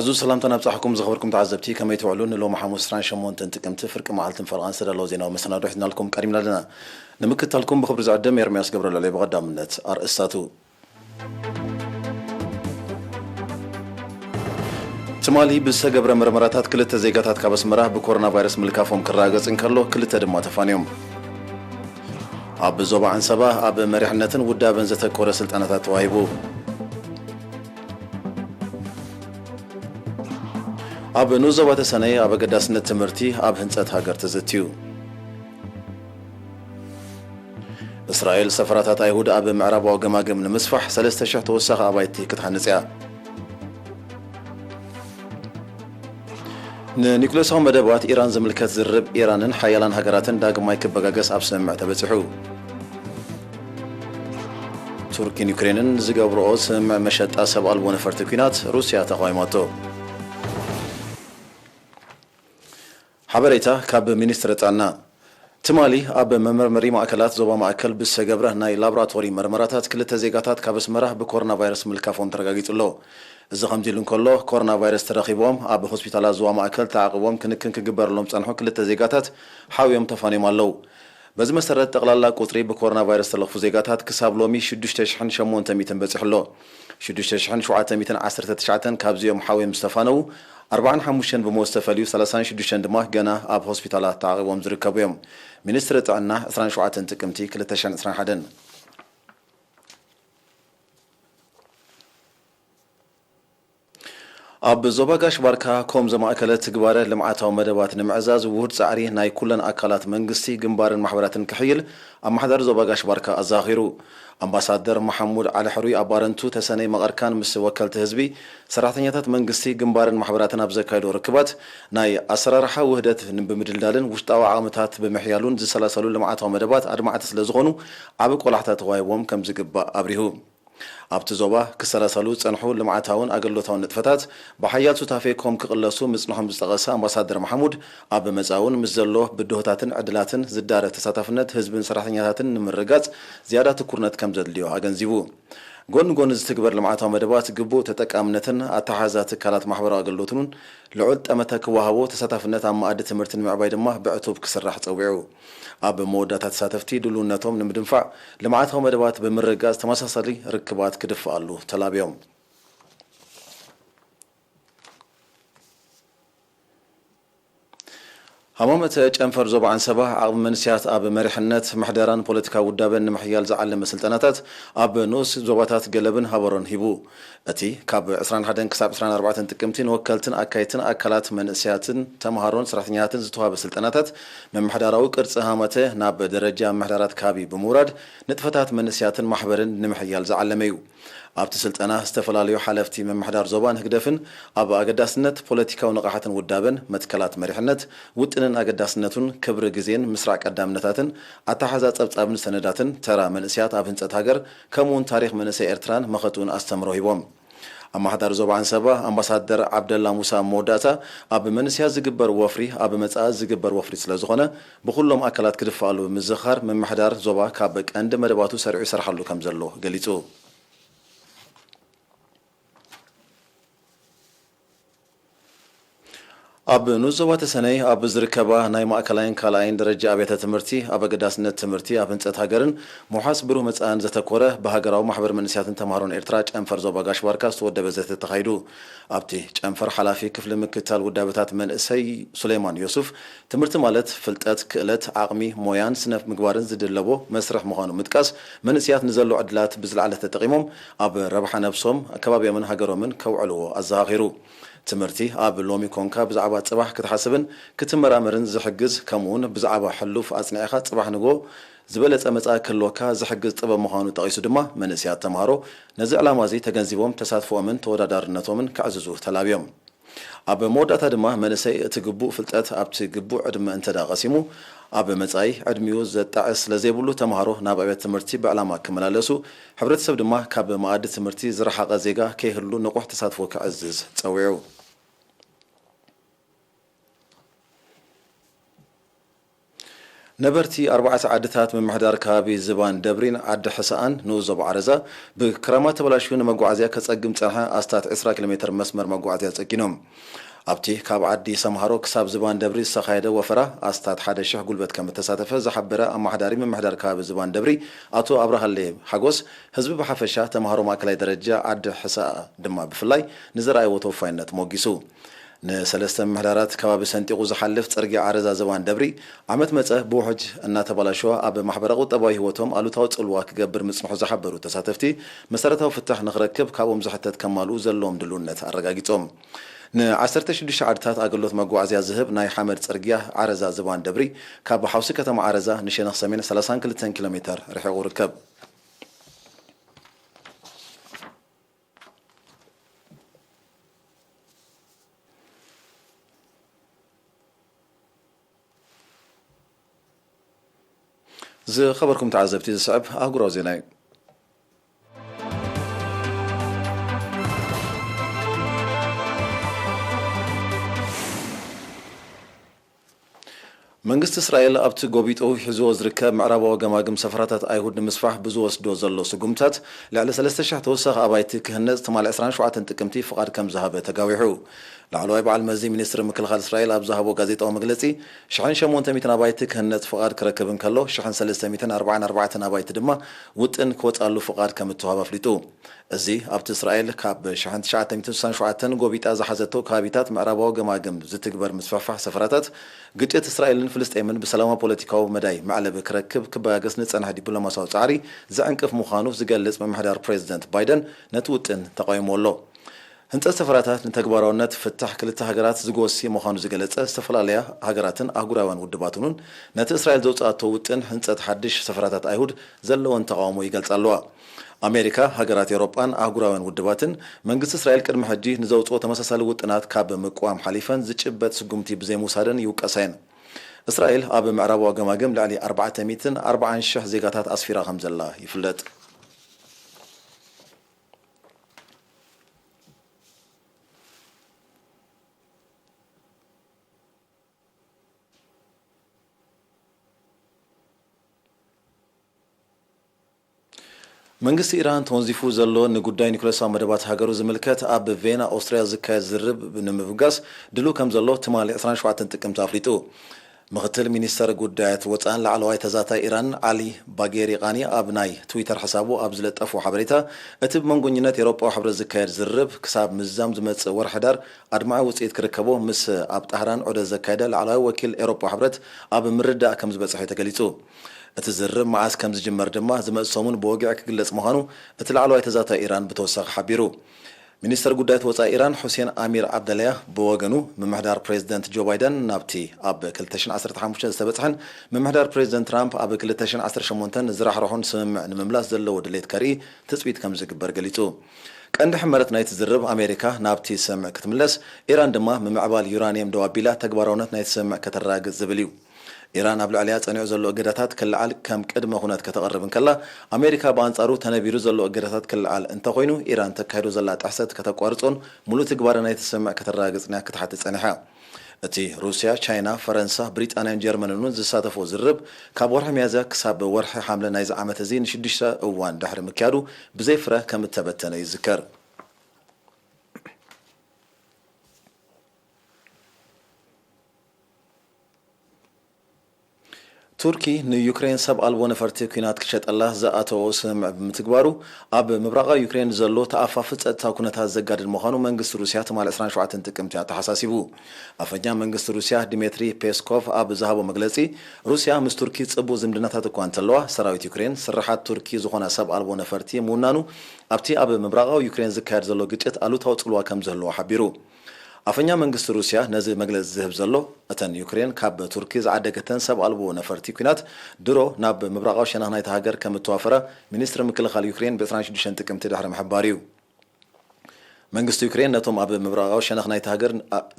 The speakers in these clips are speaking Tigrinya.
حزو سلامتنا نبصحكم زخبركم تعزبتي كما يتوعلون لو محمود سران شمون تنتقم تفرق معالتن فرغان سدا لو زينا ومسنا روحنا لكم كريمنا لنا نمكت لكم بخبر زعدم يرمياس قبر اللي بغدا منت ارئساتو تمالي بسقبر مرمراتات كلتا زيغاتات كابس مراه بكورونا فيروس ملكافهم كراغص انكلو كلتا دما تفانيوم اب زوبا عن صباح اب مريحنتن ودابن زتكوره سلطانات وايبو اب نوزوات سنه اب قداسنت تمرتي اب هنصت هاجر تزتيو اسرائيل سفراتات ايهود اب معرب وغماغم نمسفح 3 شهر توسخ ابايتي كتحنصيا نيكولاس مدبات ايران زملكت زرب ايرانن حيالان هاجراتن داغماي كبغاغس اب سمع تبصحو تركيا يوكرينن زغبرو سمع مشطا سبال ونفرت كينات روسيا تقايماتو حبريتا كاب مينستر طانا تمالي اب ممرمري ماكلات زوبا ماكل بسغبره ناي لابراتوري مرمراتات كلتا زيغاتات كابس مراه بكورونا فيروس ملكافون ترغاغيطلو اذا خمجلن كله كورونا فيروس ترخيبهم اب هوسبيتالات زوا ماكل تعقبهم كنكن كغبرلهم صنحو كلتا زيغاتات حاويهم تفانيم الله بز مسرت تقلالا قطري بكورونا فيروس تلخفو زيغاتات كساب لومي 6800 بصحلو 6719 كابزيوم حاويهم استفانو 45 بموستفاليو 36 دماغ جنا اب هوسبيتالات تعقبهم زركبهم مينستر طعنا 27 تقمتي 2021 اب زوباغاش باركا كوم زماكلت تغباره لمعاتاو مدبات نمعزاز وهد صعري ناي كلن اكلات منغستي غنبارن محبراتن كحيل ام محضر زوباغاش باركا ازاخيرو امباسادر محمود علي حروي ابارنتو تسني مقركان مس وكلت حزبي سراتنياتات منغستي غنبارن محبراتن ابزكايدو ركبات ناي اسرارحا وحدت بمدلدالن وشطاو عامتات بمحيالون زسلاسلو لمعاتاو مدبات ادمعات سلازغونو اب قلاحتات وايبوم كم زغبا ابريهو ابت زوبا كسلاسلو صنحو لمعاتاون اغلوتاون نطفتات بحيال سوتافيكم كقلسو مصنحهم بزتقسا امباسادر محمود اب مصاون مزلو بدهتاتن عدلاتن زداره تساتفنت حزبن سراتنياتن نمرغاص زياده تكورنت كم زدليو اغنزيبو غون زتكبر لمعاتاو مدبات غبو تتقامنتن اتحازات كالات محبر اغلوتن لعل طمتك وهبو تساتفنت ام اد تمرتن معباي دما بعتوب كسراح صويعو اب مودات تساتفتي دلونتهم نمدنفع لمعاتاو مدبات بمرغاص تماساسلي ركبات كدفالو تلابيوم همامت جنفر زوب عن صباح عقب منسيات اب مرحنت محدران بوليتيكا ودابن محيال زعل مسلطناتات اب نوس زوباتات قلبن هبرن هيبو اتي كاب 21 كساب 24 تقمتين وكلتن اكايتن اكلات منسياتن تمهارون سراتنياتن زتوها بسلطناتات من محدراو قرص هامته ناب درجه محدرات كابي بموراد نطفتات منسياتن محبرن نمحيال زعلميو ابت سلطنا استفلاليو حلفتي من محدار زوبان هقدفن اب اقداسنت بوليتيكاو نقاحتن ودابن متكلات مريحنت وطنن اقداسنتون كبر غزين مسراق قدامنتاتن اتحازا صبصابن سنداتن ترى منسيات اب هنصت هاجر كمون تاريخ منسي ارتران مخطون استمرو هيبوم اما حدار زوبان سبا امباسادر عبد الله موسى موداتا اب منسيا زغبر وفري اب مصا زغبر وفري سلازخونه بكلهم اكلات كدفالو مزخر من محدار زوبا كابق اند مدباتو سرعي سرحلو كمزلو غليصو اب نوزوات سنه اب زركبا ناي ماكلاين كالاين درجه ابيته تمرتي اب قداسنت تمرتي اب انصت هاجرن محاسبرو مصان زتكوره بهاجراو محبر منسياتن تمارون ارترا چنفر زوباغاش باركاست ودبه زت تخايدو ابتي چنفر حلافي كفل مكتال ودابتات من اسي سليمان يوسف تمرت مالت فلطات كلت عقمي مويان سنف مغبارن زدلبو مسرح مخانو متقاس منسيات نزلو عدلات بزلعله تقيمم اب ربح نفسهم كباب من هاجرومن كوعلو ازاغيرو تمرتي اب لومي كونكا بزعبا صباح كتحسبن كتمرامرن زحجز كمون بزعبا حلوف اصنعخا صباح نغو زبلص مصا كلوكا زحجز طب مخانو تقيسو دما منسيات تمهارو نزي علامازي تگنزيبوم تساتفومن تودادارنتومن كعززو تلابيوم اب موداتا دما منسي تغبو فلطات اب تغبو عدم انتدا قسيمو اب مصاي عدميو زطاس لزيبلو تمهارو نابابيت تمرتي بعلاما كملالسو حبرتسب دما كاب ماعد تمرتي زرحقه زيغا كيهلو نقح تساتفو كعزز صويعو ነበርቲ 4 ዓድታት ምምሕዳር ከባቢ ዝባን ደብሪን ዓዲ ሕሳኣን ንውዞብ ዓረዛ ብክራማት ተበላሽዩ ንመጓዓዝያ ከጸግም ጸንሐ ኣስታት 20 ኪሎ ሜትር መስመር መጓዓዝያ ጸጊኖም ኣብቲ ካብ ዓዲ ሰምሃሮ ክሳብ ዝባን ደብሪ ዝተኻየደ ወፈራ ኣስታት 1000 ጉልበት ከም ተሳተፈ ዝሓበረ ኣማሕዳሪ ምምሕዳር ከባቢ ዝባን ደብሪ ኣቶ ኣብርሃሌ ሓጎስ ህዝቢ ብሓፈሻ ተምሃሮ ማእከላይ ደረጃ ዓዲ ሕሳኣ ድማ ብፍላይ ንዝረኣይዎ ተወፋይነት ሞጊሱ ንሰለስተ ምምሕዳራት ከባቢ ሰንጢቁ ዝሓልፍ ጽርግያ ዓረዛ ዝባን ደብሪ ዓመት መጸ ብውሕጅ እናተበላሸዋ ኣብ ማሕበረ ቁጠባዊ ህይወቶም ኣሉታዊ ጽልዋ ክገብር ምጽንሑ ዝሓበሩ ተሳተፍቲ መሰረታዊ ፍታሕ ንኽረክብ ካብኦም ዝሕተት ከማልኡ ዘለዎም ድልውነት ኣረጋጊጾም ን16 ዓድታት ኣገልግሎት መጓዓዝያ ዝህብ ናይ ሓመድ ጽርግያ ዓረዛ ዝባን ደብሪ ካብ ሓውሲ ከተማ ዓረዛ ንሸነኽ ሰሜን 32 ኪሎ ሜትር ርሒቑ ርከብ خبركم تعزبتي صعب أقرأ زيناي መንግስት እስራኤል ኣብቲ ጎቢጦ ሒዞ ዝርከብ ምዕራባዊ ገማግም ሰፈራታት ኣይሁድ ንምስፋሕ ብዝወስዶ ዘሎ ስጉምታት ልዕሊ 3000 ተወሳኺ ኣባይቲ ክህነፅ ትማል 27 ጥቅምቲ ፍቓድ ከም ዝሃበ ተጋዊሑ ላዕለዋይ በዓል መዚ ሚኒስትር ምክልኻል እስራኤል ኣብ ዝሃቦ ጋዜጣዊ መግለጺ 1800 ኣባይቲ ክህነፅ ፍቓድ ክረክብ እንከሎ 1344 ኣባይቲ ድማ ውጥን ክወጻሉ ፍቓድ ከም እትወሃብ ኣፍሊጡ እዚ ኣብቲ እስራኤል ካብ 1967 ጎቢጣ ዝሓዘቶ ከባቢታት ምዕራባዊ ገማግም ዝትግበር ምስፋሕፋሕ ሰፈራታት ግጭት እስራኤልን ፍልስጤምን ብሰላማዊ ፖለቲካዊ መዳይ መዕለብ ክረክብ ክበጋገስ ንጸንሐ ዲፕሎማስያዊ ጻዕሪ ዘዕንቅፍ ምዃኑ ዝገልጽ ምምሕዳር ፕሬዚደንት ባይደን ነቲ ውጥን ተቃዊሞ ኣሎ ህንጸት ሰፈራታት ንተግባራውነት ፍታሕ ክልተ ሃገራት ዝጎሲ ምዃኑ ዝገለጸ ዝተፈላለያ ሃገራትን ኣህጉራውያን ውድባትን ነቲ እስራኤል ዘውጽኣቶ ውጥን ህንጸት ሓድሽ ሰፈራታት ኣይሁድ ዘለዎን ተቃውሞ ይገልጻ ኣለዋ ኣሜሪካ ሃገራት ኤውሮጳን ኣህጉራውያን ውድባትን መንግስቲ እስራኤል ቅድሚ ሕጂ ንዘውጽኦ ተመሳሳሊ ውጥናት ካብ ምቋም ሓሊፈን ዝጭበጥ ስጉምቲ ብዘይምውሳደን ይውቀሳየን እስራኤል ኣብ ምዕራባዊ ገማግም ልዕሊ 440,000 ዜጋታት ኣስፊራ ከም ዘላ ይፍለጥ መንግስቲ ኢራን ተወንዚፉ ዘሎ ንጉዳይ ኒኩሌሳዊ መደባት ሃገሩ ዝምልከት ኣብ ቬና ኣውስትሪያ ዝካየድ ዝርብ ንምብጋስ ድሉ ከም ዘሎ ትማሊ 27 ጥቅምቲ ኣፍሊጡ ምክትል ሚኒስተር ጉዳያት ወፃን ላዕለዋይ ተዛታይ ኢራን ዓሊ ባጌሪ ቃኒ ኣብ ናይ ትዊተር ሓሳቡ ኣብ ዝለጠፉ ሓበሬታ እቲ ብመንጎኝነት ኤውሮጳዊ ሕብረት ዝካየድ ዝርብ ክሳብ ምዛም ዝመጽእ ወርሒ ዳር ኣድማዒ ውፅኢት ክርከቦ ምስ ኣብ ጣህራን ዑደት ዘካየደ ላዕለዋይ ወኪል ኤውሮጳዊ ሕብረት ኣብ ምርዳእ ከም ዝበጽሐ ተገሊጹ እቲ ዝርብ መዓስ ከም ዝጅመር ድማ ዝመጽሰሙን ብወግዕ ክግለጽ ምዃኑ እቲ ላዕለዋይ ተዛታይ ኢራን ብተወሳኺ ሓቢሩ ሚኒስተር ጉዳያት ወፃኢ ኢራን ሁሴን አሚር አብደላያ በወገኑ ምምሕዳር ፕሬዚደንት ጆ ባይደን ናብቲ ኣብ 2015 ዝተበጽሐን ምምሕዳር ፕሬዚደንት ትራምፕ ኣብ 2018 ዝራሕርሑን ስምምዕ ንምምላስ ዘለዎ ድሌት ከርኢ ትጽቢት ከም ዝግበር ገሊጹ ቀንዲ ሕመረት ናይቲ ዝርብ ኣሜሪካ ናብቲ ስምምዕ ክትምለስ ኢራን ድማ ምምዕባል ዩራኒየም ደው ኣቢላ ተግባራውነት ናይቲ ስምምዕ ከተራግጽ ዝብል እዩ ኢራን ኣብ ልዕሊያ ጸኒዑ ዘሎ እገዳታት ክልዓል ከም ቅድመ ኩነት ከተቐርብ እንከላ ኣሜሪካ በኣንጻሩ ተነቢሩ ዘሎ እገዳታት ክልዓል እንተኮይኑ ኢራን ተካሂዱ ዘላ ጥሕሰት ከተቋርጾን ሙሉእ ትግባር ናይቲ ስምምዕ ከተራግጽን ክትሓትት ጸኒሓ እቲ ሩስያ ቻይና ፈረንሳ ብሪጣንያን ጀርመንን ዝሳተፉ ዝርብ ካብ ወርሒ ሚያዝያ ክሳብ ወርሒ ሓምለ ናይዚ ዓመት እዚ ንሽዱሽተ እዋን ድሕሪ ምክያዱ ብዘይፍረ ከም እተበተነ ይዝከር ቱርኪ ንዩክሬን ሰብ ኣልቦ ነፈርቲ ኩናት ክሸጠላ ዝኣተወ ስምምዕ ብምትግባሩ ኣብ ምብራቃዊ ዩክሬን ዘሎ ተኣፋፊ ጸጥታዊ ኩነታት ዘጋድድ ምዃኑ መንግስቲ ሩስያ ትማል 27 ጥቅምቲ ተሓሳሲቡ ኣፈኛ መንግስቲ ሩስያ ዲሜትሪ ፔስኮቭ ኣብ ዝሃቦ መግለጺ ሩስያ ምስ ቱርኪ ጽቡቕ ዝምድናታት እኳ እንተለዋ ሰራዊት ዩክሬን ስራሓት ቱርኪ ዝኾነ ሰብ ኣልቦ ነፈርቲ ምውናኑ ኣብቲ ኣብ ምብራቃዊ ዩክሬን ዝካየድ ዘሎ ግጭት ኣሉታዊ ጽልዋ ከም ዘለዎ ሓቢሩ ኣፈኛ መንግስቲ ሩስያ ነዚ መግለጽ ዝህብ ዘሎ እተን ዩክሬን ካብ ቱርኪ ዝዓደገተን ሰብ ኣልቦ ነፈርቲ ኩናት ድሮ ናብ ምብራቃዊ ሸነኽ ናይቲ ሃገር ከም እተዋፈረ ሚኒስትሪ ምክልኻል ዩክሬን ብ26 ጥቅምቲ ድሕሪ ምሕባር እዩ መንግስቲ ዩክሬን ነቶም ኣብ ምብራቃዊ ሸነኽ ናይቲ ሃገር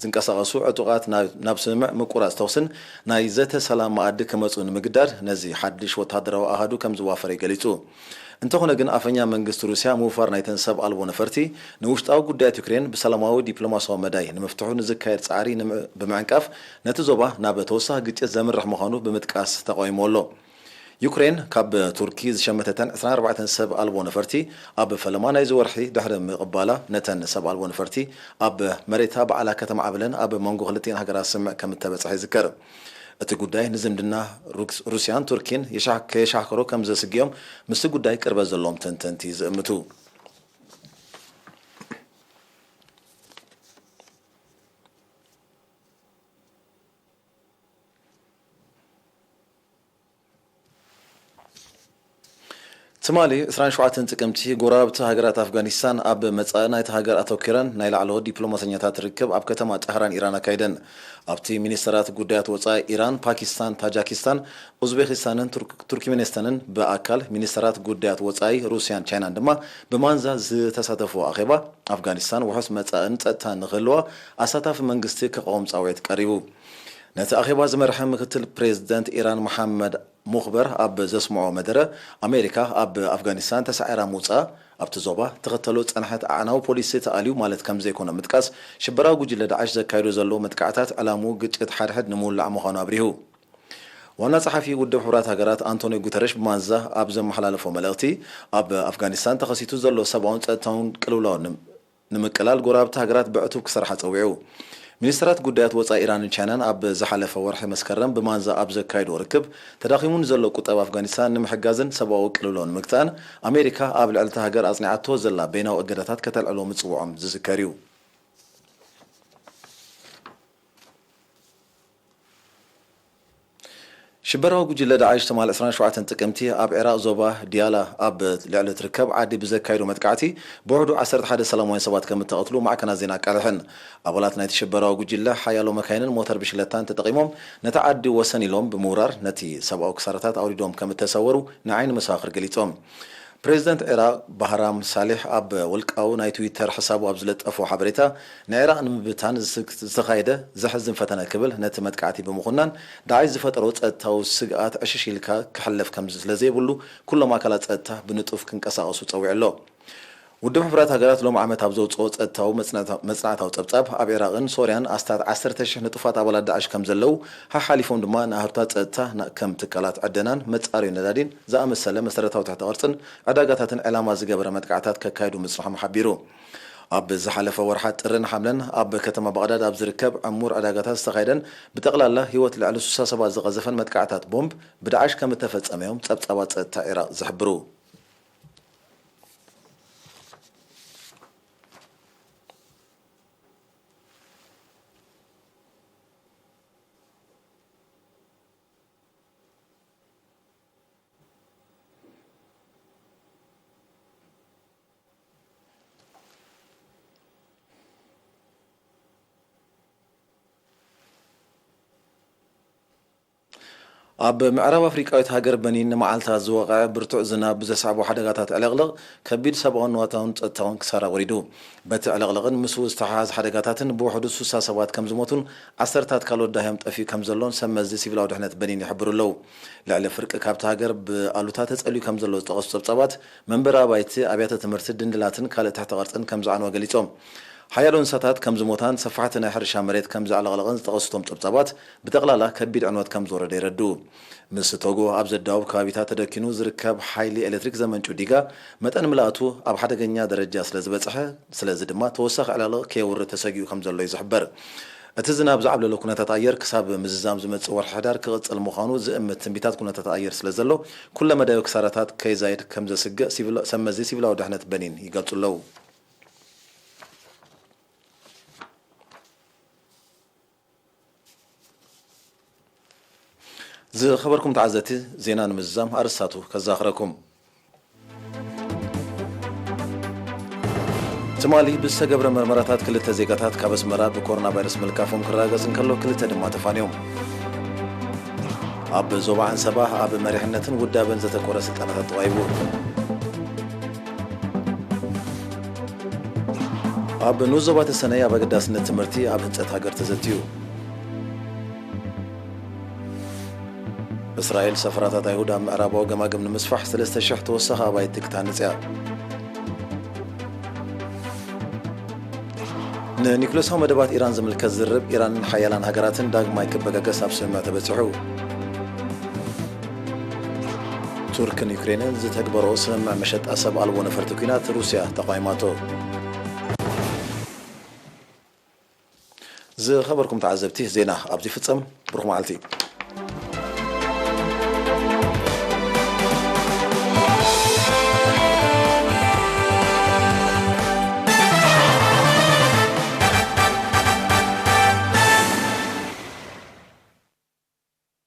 ዝንቀሳቐሱ ዕጡቓት ናብ ስምምዕ ምቁራጽ ተውስን ናይ ዘተ ሰላም ማኣዲ ክመጹ ንምግዳድ ነዚ ሓድሽ ወተሃደራዊ ኣሃዱ ከም ዝዋፈረ ገሊጹ እንተኾነ ግን አፈኛ መንግስት ሩሲያ ምውፋር ናይተን ሰብ አልቦ ነፈርቲ ንውሽጣዊ ጉዳያት ዩክሬን ብሰላማዊ ዲፕሎማሲያዊ መዳይ ንምፍትሑ ንዝካየድ ጻዕሪ ብምዕንቃፍ ነቲ ዞባ ናብ ተወሳኺ ግጭት ዘምርሕ ምዃኑ ብምጥቃስ ተቃዊሙ ኣሎ ዩክሬን ካብ ቱርኪ ዝሸመተተን 24 ሰብ አልቦ ነፈርቲ ኣብ ፈለማ ናይ ዝወርሒ ድሕሪ ምቕባላ ነተን ሰብ አልቦ ነፈርቲ ኣብ መሬታ በዓላ ከተማ ዓብለን ኣብ መንጎ ክልቲአን ሃገራት ስምዕ ከም እተበፅሐ ይዝከር እቲ ጉዳይ ንዝምድና ሩስያን ቱርኪን የሻክሮ ከም ዘስግዮም ምስቲ ጉዳይ ቅርበት ዘለዎም ተንተንቲ ዝእምቱ ትማሊ 27 ጥቅምቲ ጎራብቲ ሃገራት አፍጋኒስታን ኣብ መጻኢ ናይቲ ሃገር ኣተኪረን ናይ ላዕለዎ ዲፕሎማተኛታት ርክብ ኣብ ከተማ ጠህራን ኢራን ኣካይደን ኣብቲ ሚኒስትራት ጉዳያት ወጻኢ ኢራን ፓኪስታን ታጃኪስታን ኡዝቤኪስታንን ቱርክሜኒስታንን ብኣካል ሚኒስትራት ጉዳያት ወጻኢ ሩስያን ቻይናን ድማ ብማንዛ ዝተሳተፉ ኣኼባ ኣፍጋኒስታን ውሑስ መጻኢን ጸጥታን ንኽህልዋ ኣሳታፊ መንግስቲ ከቃውም ጻውዒት ቀሪቡ ነቲ ኣኼባ ዝመርሐ ምክትል ፕሬዝደንት ኢራን መሐመድ ሙኽበር ኣብ ዘስምዖ መደረ ኣሜሪካ ኣብ ኣፍጋኒስታን ተሳዒራ ምውፃእ ኣብቲ ዞባ ተኸተሎ ፀንሐት ኣዕናዊ ፖሊሲ ተኣልዩ ማለት ከም ዘይኮነ ምጥቃስ ሽበራዊ ጉጅለ ዳዕሽ ዘካይዶ ዘሎ መጥቃዕታት ዕላሙ ግጭት ሓድሕድ ንምውላዕ ምዃኑ ኣብሪሁ ዋና ጸሓፊ ውድብ ሕብራት ሃገራት አንቶኒዮ ጉተረሽ ብማንዛ ኣብ ዘመሓላለፎ መልእኽቲ ኣብ ኣፍጋኒስታን ተኸሲቱ ዘሎ ሰብኣውን ጸጥታውን ቅልውላው ንምቅላል ጎራብቲ ሃገራት ብዕቱብ ክሰርሓ ጸዊዑ ሚኒስትራት ጉዳያት ወጻኢ ኢራንን ቻይናን ኣብ ዝሓለፈ ወርሒ መስከረም ብማንዛ ኣብ ዘካይዶ ርክብ ተዳኺሙን ዘሎ ቁጠብ ኣፍጋኒስታን ንምሕጋዝን ሰብኣዊ ቅልውላው ንምግታን ኣሜሪካ ኣብ ልዕልቲ ሃገር ኣጽኒዓቶ ዘላ በይናዊ እገዳታት ከተልዕሎ ምጽውዖም ዝዝከር እዩ ሽበራዊ ጉጅለ ዳዕሽ ተማል 27 ጥቅምቲ ኣብ ኢራቅ ዞባ ዲያላ ኣብ ልዕሊ ትርከብ ዓዲ ብዘካይዶ መጥቃዕቲ ብውሕዱ 11 ሰላማውያን ሰባት ከም ተቐትሉ ማዕከናት ዜና ኣቃልሕን ኣባላት ናይቲ ሽበራዊ ጉጅለ ሓያሎ መካይንን ሞተር ብሽለታን ተጠቂሞም ነቲ ዓዲ ወሰን ኢሎም ብምውራር ነቲ ሰብኣዊ ክሳራታት ኣውሪዶም ከም እተሰወሩ ንዓይኒ መሳኽር ገሊፆም ፕሬዝደንት ኢራቅ ባህራም ሳሌሕ ኣብ ውልቃዊ ናይ ትዊተር ሕሳቡ ኣብ ዝለጠፎ ሓበሬታ ንኢራቅ ንምብታን ዝተኻየደ ዘሕዝን ፈተነ ክብል ነቲ መጥቃዕቲ ብምኹናን ዳዕሽ ዝፈጠሮ ጸጥታዊ ስግኣት ዕሽሽ ኢልካ ክሕለፍ ከም ስለዘይብሉ ኩሎም ኣካላት ጸጥታ ብንጡፍ ክንቀሳቐሱ ጸዊዑ ኣሎ ውድብ ሕብራት ሃገራት ሎም ዓመት ኣብ ዘውፅኦ ጸጥታዊ መጽናዕታዊ ጸብጻብ ኣብ ኢራቅን ሶርያን ኣስታት 10,000 ንጡፋት ኣባላት ዳዕሽ ከም ዘለው ሓሓሊፎም ድማ ንኣህርታት ጸጥታ ከም ትካላት ዕደናን መጻርዩ ነዳዲን ዝኣመሰለ መሰረታዊ ትሕተ ቅርጽን ዕዳጋታትን ዕላማ ዝገበረ መጥቃዕታት ከካይዱ ምጽናሖም ሓቢሩ ኣብ ዝሓለፈ ወርሓት ጥርን ሓምለን ኣብ ከተማ በቕዳድ ኣብ ዝርከብ ዕሙር ዕዳጋታት ዝተኻየደን ብጠቕላላ ህይወት ልዕሊ 60 ሰባት ዝቐዘፈን መጥቃዕታት ቦምብ ብዳዕሽ ከም እተፈጸመዮም ጸብጻባት ጸጥታ ኢራቅ ዝሕብሩ ኣብ ምዕራብ ኣፍሪቃዊት ሃገር በኒን ንመዓልታት ዝወቕዐ ብርቱዕ ዝናብ ብዘስዓቦ ሓደጋታት ዕለቕልቕ ከቢድ ሰብኣውን ንዋታውን ጸጥታውን ክሳራ ወሪዱ በቲ ዕለቕልቕን ምስኡ ዝተሓሓዘ ሓደጋታትን ብውሕዱ 60 ሰባት ከም ዝሞቱን ዓሰርታት ካልኦት ዳህዮም ጠፊኡ ከም ዘሎን ሰመዚ ሲቪላዊ ድሕነት በኒን ይሕብሩ ኣለው ልዕሊ ፍርቂ ካብቲ ሃገር ብኣሉታ ተጸልዩ ከም ዘሎ ዝጠቐሱ ጸብጻባት መንበሪ ኣባይቲ ኣብያተ ትምህርቲ ድንድላትን ካልእ ትሕተ ቅርጽን ከም ዝዓነወ ገሊፆም ሓያሎ እንስሳታት ከም ዝሞታን ሰፋሕቲ ናይ ሕርሻ መሬት ከም ዝዕለቕለቕን ዝጠቐስቶም ጸብጻባት ብጠቕላላ ከቢድ ዕንወት ከም ዝወረደ ይረድኡ ምስ ቶጎ ኣብ ዘዳውብ ከባቢታት ተደኪኑ ዝርከብ ሓይሊ ኤሌክትሪክ ዘመንጩ ዲጋ መጠን ምላእቱ ኣብ ሓደገኛ ደረጃ ስለ ዝበፅሐ ስለዚ ድማ ተወሳኺ ዕለቕልቕ ከየውሪ ተሰጊኡ ከም ዘሎ እዩ ዝሕበር እቲ ዝናብ ዝዓብለሎ ኩነታት ኣየር ክሳብ ምዝዛም ዝመጽእ ወርሒ ሕዳር ክቕጽል ምዃኑ ዝእምት ትንቢታት ኩነታት ኣየር ስለ ዘሎ ኩለ መዳዮ ክሳራታት ከይዛይድ ከም ዘስግእ ሰመዚ ሲቪላዊ ድሕነት በኒን ይገልጹ ኣለው ዝኸበርኩም ተዓዘቲ ዜና ንምዝዛም ኣርስታቱ ከዛኽረኩም ትማሊ ብዝተገብረ መርመራታት ክልተ ዜጋታት ካብ ኣስመራ ብኮሮና ቫይረስ ምልካፎም ክረጋገጽ እንከሎ ክልተ ድማ ተፋንዮም ኣብ ዞባ አንሰባ ኣብ መሪሕነትን ውዳበን ዘተኮረ ስልጠናታት ተዋሂቡ ኣብ ንኡስ ዞባ ተሰነይ ኣብ ኣገዳስነት ትምህርቲ ኣብ ህንጸት ሃገር ተዘትዩ እስራኤል ሰፈራታት አይሁድ ኣብ ምዕራባዊ ገማግም ንምስፋሕ 3000 ተወሳኺ ኣባይቲ ክታንጽያ ንኒኩለሳዊ መደባት ኢራን ዝምልከት ዝርብ ኢራንን ሓያላን ሃገራትን ዳግማይ ክበጋገስ ኣብ ስምምዕ ተበፂሑ ቱርክን ዩክሬንን ዝተግበረኦ ስምምዕ መሸጣ ሰብ ኣልቦ ነፈርቲ ኩናት ሩስያ ተቃይማቶ ዝኸበርኩም ተዓዘብቲ ዜና ኣብዚ ፍጸም ብሩኽ መዓልቲ